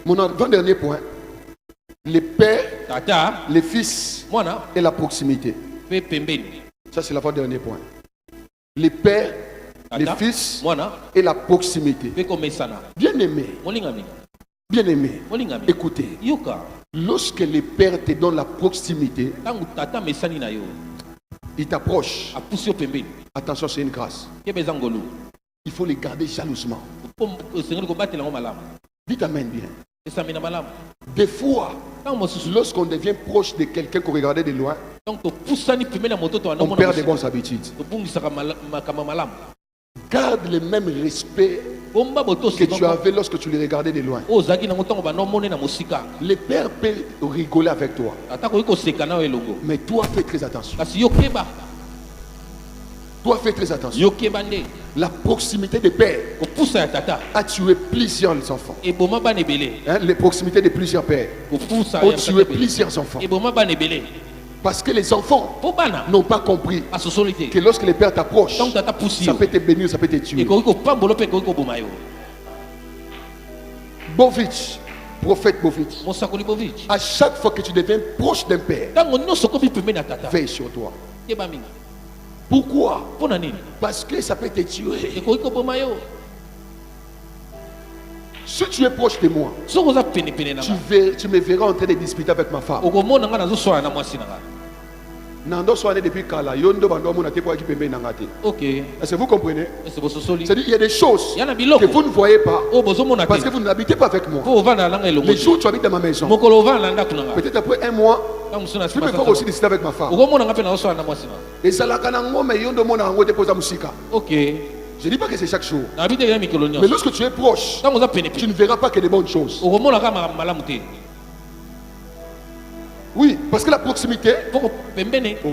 Mon avant-dernier point, les pères, les fils et la proximité. Ça, c'est l'avant-dernier point. Les pères, les fils et la proximité. Bien-aimé, écoutez. Lorsque les pères te donnent la proximité, ils t'approchent. Attention, c'est une grâce. Il faut les garder jalousement. Dites amen bien. Des fois, lorsqu'on devient proche de quelqu'un qu'on regardait de loin, on perd des bonnes habitudes. Garde le même respect que tu avais lorsque tu les regardais de loin. Les pères peuvent rigoler avec toi. Mais toi, fais très attention. Toi, fais très attention. La proximité des pères a tué plusieurs enfants. Les proximités de plusieurs pères ont tué plusieurs enfants. Parce que les enfants n'ont pas compris que lorsque les pères t'approchent, ça peut te bénir, ça peut te tuer. Bovic, prophète Bovic, à chaque fois que tu deviens proche d'un père, veille sur toi. Pourquoi? Parce que ça peut te tuer. Si tu es proche de moi, tu me verras en train de discuter avec ma femme. Ok. Est-ce que vous comprenez? C'est-à-dire qu'il y a des choses que vous ne voyez pas parce que vous n'habitez pas avec moi. Les jours où tu habites dans ma maison, peut-être après un mois, tu peux voir aussi discuter avec ma femme. Et ça l'a ok. Je ne dis pas que c'est chaque jour. Mais lorsque tu es proche, tu ne verras pas que des bonnes choses. Oui, parce que la proximité.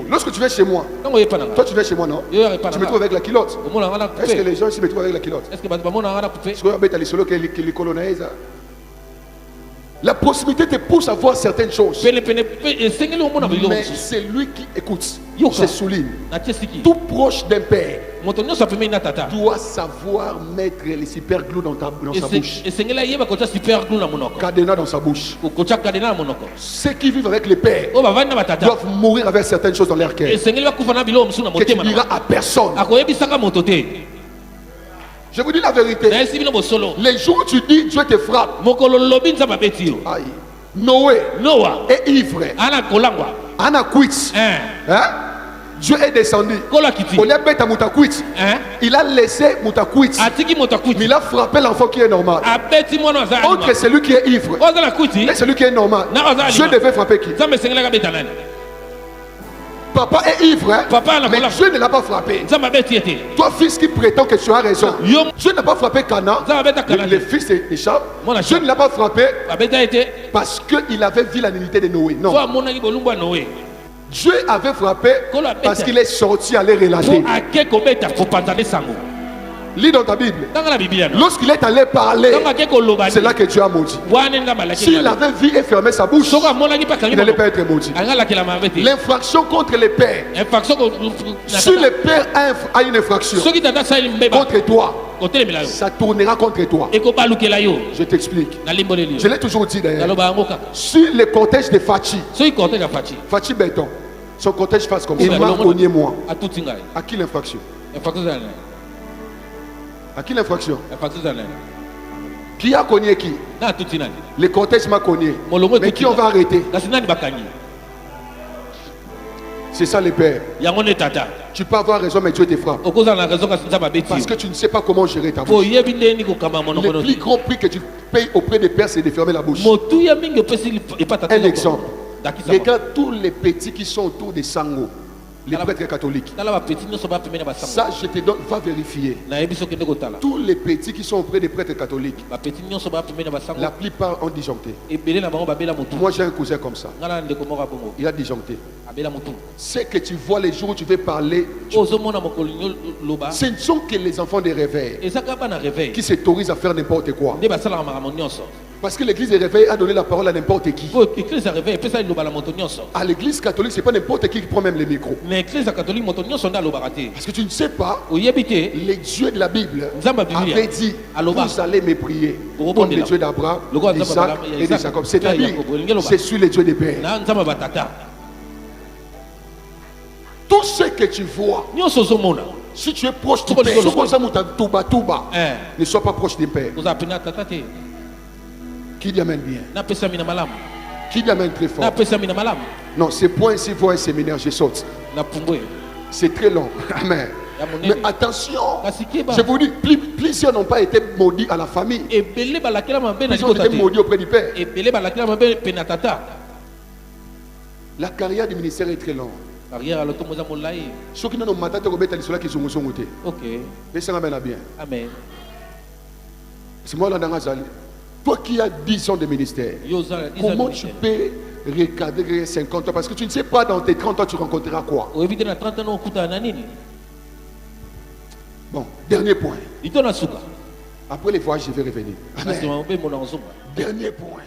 Lorsque tu viens chez moi, toi tu viens chez moi, non? Tu me trouves avec la culotte. Est-ce que les gens ici me trouvent avec la culotte? La proximité te pousse à voir certaines choses. Mais c'est lui qui écoute. Je souligne. Tout proche d'un père doit savoir mettre les superglus dans sa bouche. Cadenas dans sa bouche. Ceux qui vivent avec les pères doivent mourir avec certaines choses dans leur cœur que tu diras à personne. Je vous dis la vérité. Les jours où tu dis Dieu te frappe, aïe. Noé est ivre. Anna quitté. Dieu est descendu. Il a laissé Moutakwit. Mais il a frappé l'enfant qui est normal. Entre celui qui est ivre et celui qui est normal, Dieu devait frapper qui? Papa est ivre, mais Dieu ne l'a pas frappé. Toi, fils qui prétend que tu as raison, Dieu n'a pas frappé Cana, le fils d'Échab. Dieu ne l'a pas frappé parce qu'il avait vu la nullité de Noé. Non. Dieu avait frappé parce qu'il est sorti aller relater. Lis dans ta Bible. Lorsqu'il est allé parler, c'est là que Dieu a maudit. S'il avait vu et fermé sa bouche, il n'allait pas être maudit. L'infraction contre les pères. Si le père a une infraction contre toi, ça tournera contre toi. Je t'explique. Je l'ai toujours dit d'ailleurs. Si le cortège de Fachi, Fachi Béton, son cortège fasse comme ça, il m'a cogné moi. À qui l'infraction? À qui l'infraction? Qui a cogné qui? Le cortège m'a cogné. Mais qui on va arrêter? C'est ça les pères. Tu peux avoir raison mais Dieu te frappe. Parce que tu ne sais pas comment gérer ta bouche. Le plus grand prix que tu payes auprès des pères, c'est de fermer la bouche. Un exemple. Regarde tous les petits qui sont autour des Sango, les prêtres catholiques. Ça, je te donne, va vérifier. Tous les petits qui sont auprès des prêtres catholiques, la plupart ont disjoncté. Moi, j'ai un cousin comme ça. Il a disjoncté. C'est que tu vois les jours où tu veux parler. Ce ne sont que les enfants des réveils qui s'autorisent à faire n'importe quoi. Parce que l'église est réveillée à donner la parole à n'importe qui. À l'église catholique, c'est pas n'importe qui prend même les micros. Parce que tu ne sais pas, les dieux de la Bible avaient dit, vous allez me prier comme les dieux d'Abraham, d'Isaac et de Jacob. C'est-à-dire, c'est sur les dieux des pères. Tout ce que tu vois, si tu es proche du père, ne sois pas proche du père. Qui dit amène bien? Qui dit amène très fort? Non, ces points-ci vont un séminaire, je saute. C'est très long. Amen. Mais attention, je vous dis, plusieurs n'ont pas été maudits à la famille. Plusieurs ont été maudits auprès du père. La carrière du ministère est très longue. Ceux qui n'ont pas maté qui sont montés. Ok. Laissez-moi bien. Amen. C'est moi là dans la salle. Toi qui as 10 ans de ministère, comment tu peux regarder 50 ans? Parce que tu ne sais pas dans tes 30 ans tu rencontreras quoi. Bon, dernier point. Après les voyages, je vais revenir. Amen. Dernier point.